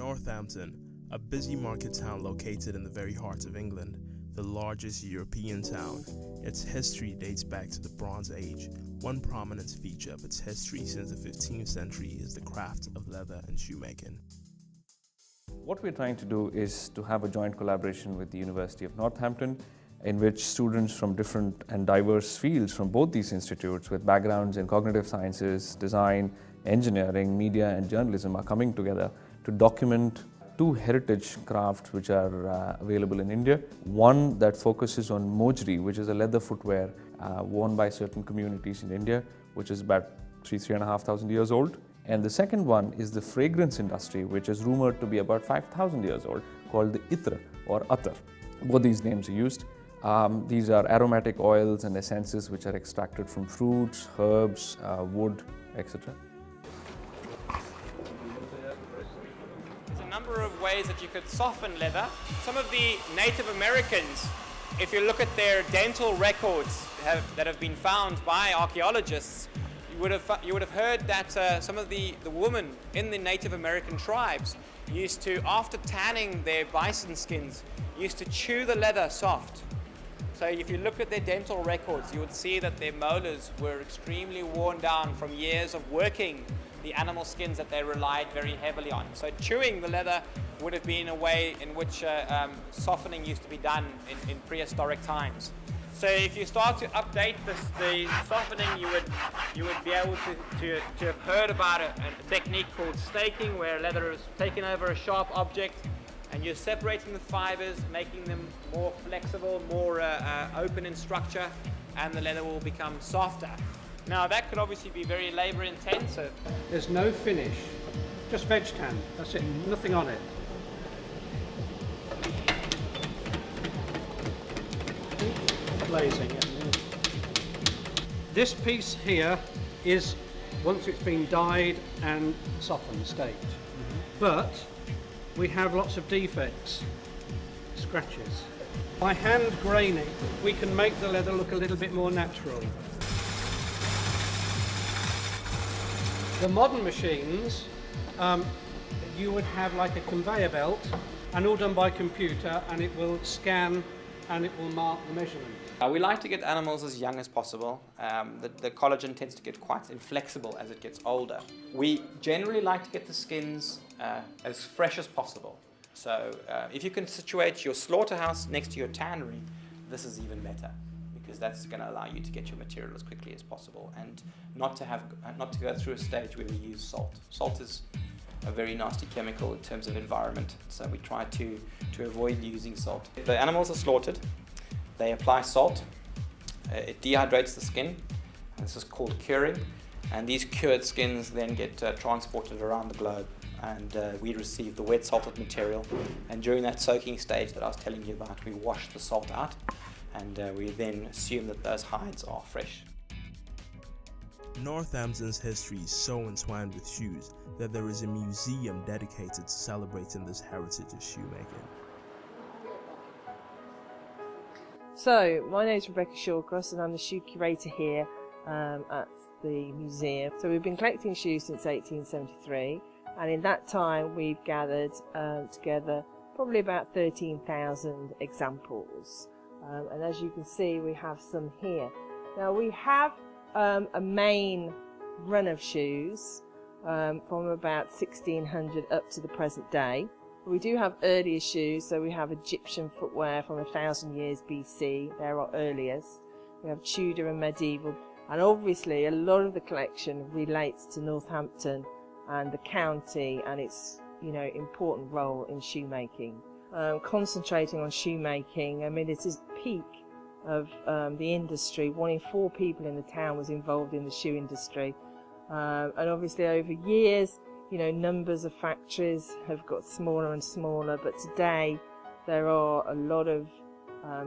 Northampton, a busy market town located in the very heart of England, the largest European town. Its history dates back to the Bronze Age. One prominent feature of its history since the 15th century is the craft of leather and shoemaking. What we're trying to do is to have a joint collaboration with the University of Northampton, in which students from different and diverse fields from both these institutes with backgrounds in cognitive sciences, design, engineering, media and journalism are coming together to document two heritage crafts which are available in India. One that focuses on mojri, which is a leather footwear worn by certain communities in India, which is about 3,500 years old. And the second one is the fragrance industry, which is rumored to be about 5,000 years old, called the itra or attar. Both these names are used. These are aromatic oils and essences which are extracted from fruits, herbs, wood, etc. There's a number of ways that you could soften leather. Some of the Native Americans, if you look at their dental records that have been found by archaeologists, you would have heard that some of the women in the Native American tribes used to, after tanning their bison skins, used to chew the leather soft. So if you look at their dental records, you would see that their molars were extremely worn down from years of working the animal skins that they relied very heavily on. So chewing the leather would have been a way in which softening used to be done in prehistoric times. So if you start to update the softening, you would be able to have heard about a technique called staking, where leather is taken over a sharp object and you're separating the fibers, making them more flexible, more open in structure, and the leather will become softer. Now that could obviously be very labor intensive. There's no finish, just veg tan, that's it, nothing on it. Glazing. This piece here is, once it's been dyed and softened, staked. But we have lots of defects, scratches. By hand graining, we can make the leather look a little bit more natural. The modern machines, you would have like a conveyor belt, and all done by computer, and it will scan and it will mark the measurement. We like to get animals as young as possible. The collagen tends to get quite inflexible as it gets older. We generally like to get the skins as fresh as possible. So if you can situate your slaughterhouse next to your tannery, this is even better, because that's going to allow you to get your material as quickly as possible and not to go through a stage where we use salt. Salt is a very nasty chemical in terms of environment, so we try to avoid using salt. The animals are slaughtered, they apply salt, it dehydrates the skin, and this is called curing, and these cured skins then get transported around the globe, and we receive the wet salted material, and during that soaking stage that I was telling you about, we wash the salt out, and we then assume that those hides are fresh. Northampton's history is so entwined with shoes that there is a museum dedicated to celebrating this heritage of shoemaking. So, my name is Rebecca Shawcross and I'm the shoe curator here at the museum. So we've been collecting shoes since 1873, and in that time we've gathered together probably about 13,000 examples. And as you can see, we have some here. Now we have a main run of shoes from about 1600 up to the present day. We do have earlier shoes, so we have Egyptian footwear from 1000 years BC, they're our earliest. We have Tudor and medieval, and obviously a lot of the collection relates to Northampton and the county and its important role in shoemaking. Concentrating on shoemaking, I mean, it is the peak of the industry. 1 in 4 people in the town was involved in the shoe industry, and obviously over years, numbers of factories have got smaller and smaller, but today there are a lot of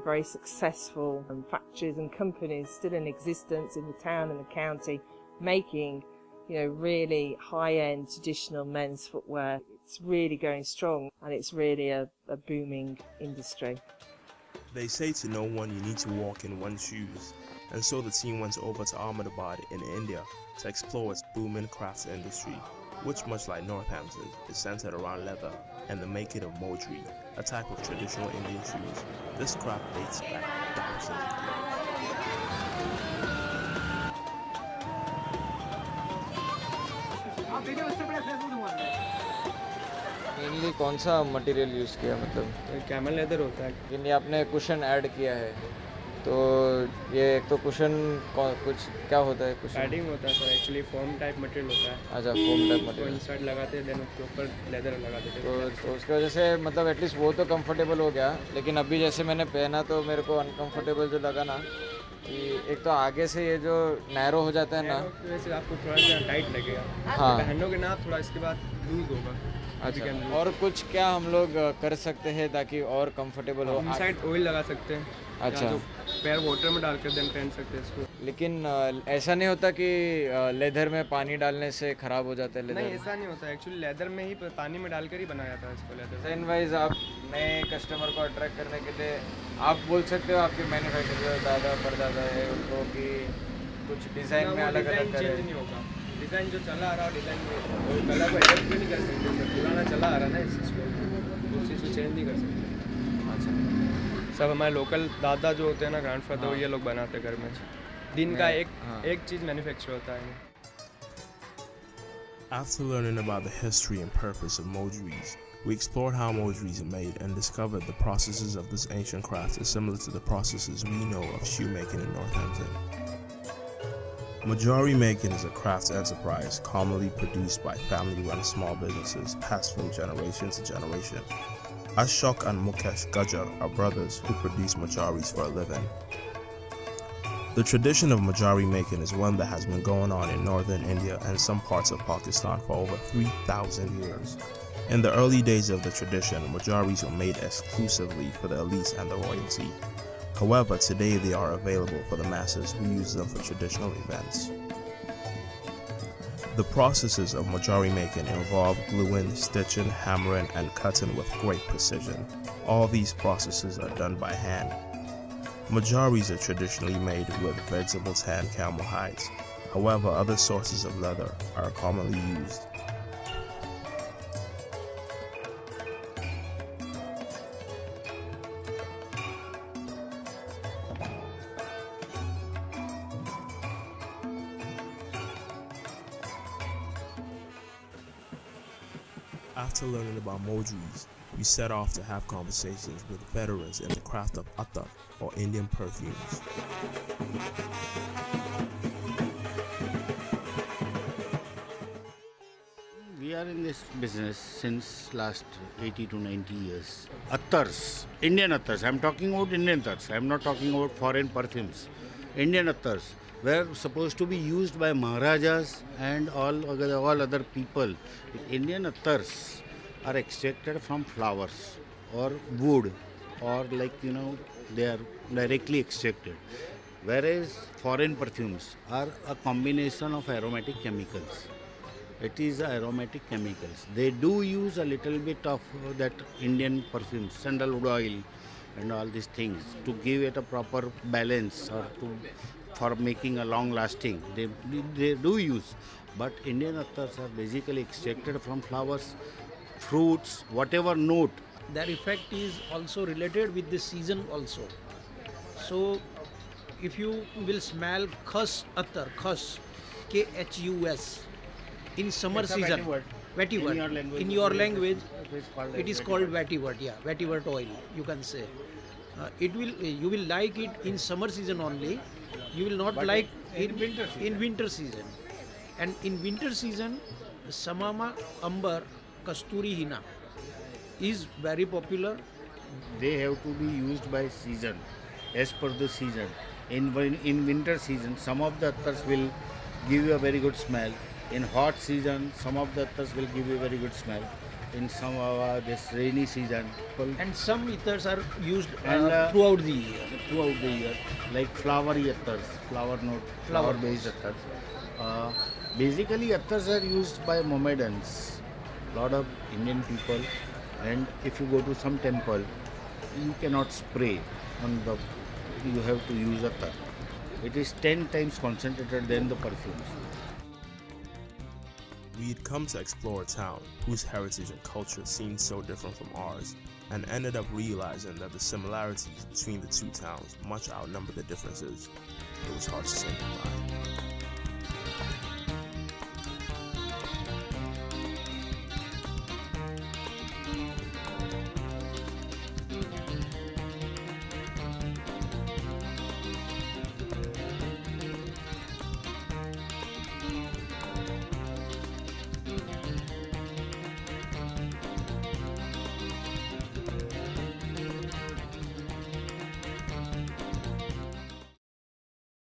very successful factories and companies still in existence in the town and the county, making really high-end traditional men's footwear. It's really going strong, and it's really a booming industry. They say to no one you need to walk in one's shoes, and so the team went over to Ahmedabad in India to explore its booming crafts industry. which, much like Northampton, is centered around leather and the making of modri, a type of traditional Indian shoes. This craft dates back thousands of years. Mainly कौन सा material use किया मतलब camel leather होता है। लेकिन ये आपने cushion add किया है तो ये एक तो कुशन कुछ क्या होता है कुशन पैडिंग होता है sir, actually foam type material होता है। अच्छा फोम टाइप तो मटेरियल इंसर्ट लगाते हैं देन उसके ऊपर लेदर लगा देते तो, हैं। तो उसकी वजह से मतलब एटलीस्ट वो तो कंफर्टेबल हो गया, लेकिन अभी जैसे मैंने पहना तो मेरे को अनकंफर्टेबल जो लगा ना कि एक तो आगे से ये जो नैरो हो जाता है ना, वैसे आपको थोड़ा सा टाइट लगेगा। हाँ पहनोगे ना थोड़ा, इसके बाद लूज होगा। अच्छा और कुछ क्या हम लोग कर सकते हैं ताकि और कंफर्टेबल हो? इनसाइड ऑयल लगा सकते हैं। अच्छा तो पैर वाटर में डालकर देन पहन सकते हैं इसको। लेकिन ऐसा नहीं होता कि लेदर में पानी डालने से ख़राब हो जाता है लेदर? नहीं ऐसा नहीं होता, एक्चुअली लेदर में ही पानी में डालकर ही बनाया जाता है इसको लेदर। डिज़ाइन वाइज आप नए कस्टमर को अट्रैक्ट करने के लिए आप बोल सकते हो आपके मैन्युफैक्चरर दादा परदादा है उनको कि कुछ डिज़ाइन में अलग अलग चेंज नहीं होगा। डिज़ाइन जो चला आ रहा है डिज़ाइन कलर को एडिट भी नहीं कर सकते। पुराना चला आ रहा है ना इस चीज़ को, उस चीज़ को चेंज नहीं कर सकते। अच्छा सब हमारे लोकल दादा जो होते हैं ना, ग्रैंडफादर, ये लोग बनाते हैं घर में। दिन का एक चीज़ मैन्युफैक्चर होता है। After learning about the history and purpose of modries, we explored how modries are made and discovered the processes of this ancient craft is similar to the processes we know of shoemaking in Northampton. Majari making is a crafts enterprise commonly produced by family-run small businesses passed from generation to generation. Ashok and Mukesh Gujjar are brothers who produce majaris for a living. The tradition of majari making is one that has been going on in northern India and some parts of Pakistan for over 3,000 years. In the early days of the tradition, majaris were made exclusively for the elites and the royalty. However, today they are available for the masses who use them for traditional events. The processes of majari making involve gluing, stitching, hammering, and cutting with great precision. All these processes are done by hand. Majaris are traditionally made with vegetable tan camel hides. However, other sources of leather are commonly used. After learning about modries, we set off to have conversations with veterans in the craft of attar, or Indian perfumes. We are in this business since last 80 to 90 years. Attars, Indian attars. I am talking about Indian attars. I am not talking about foreign perfumes. Indian attars were supposed to be used by Maharajas and all other people. Indian attars are extracted from flowers or wood, or they are directly extracted. Whereas foreign perfumes are a combination of aromatic chemicals. It is aromatic chemicals. They do use a little bit of that Indian perfume, sandalwood oil and all these things to give it a proper balance or for making a long lasting. They do use, but Indian attars are basically extracted from flowers, fruits, whatever note. Their effect is also related with the season also. So if you will smell khus attar, khus, Khus, in summer season, vetiver. In your language, it is called vetiver. Yeah, vetiver oil. You can say. You will like it in summer season only. You will not like in winter season. And in winter season, Samama Ambar Kasturi Hina is very popular. They have to be used by season, as per the season. In winter season, some of the attars will give you a very good smell. In hot season, some of the attars will give you a very good smell. In some this rainy season, And some ethers are used And, throughout the year. throughout the year, like flowery attars, flower-based attars. Basically, attars are used by Mohammedans, lot of Indian people, and if you go to some temple, you cannot spray on the. You have to use attar. It is 10 times concentrated than the perfumes. We had come to explore a town whose heritage and culture seemed so different from ours, and ended up realizing that the similarities between the two towns much outnumbered the differences. It was hard to say goodbye.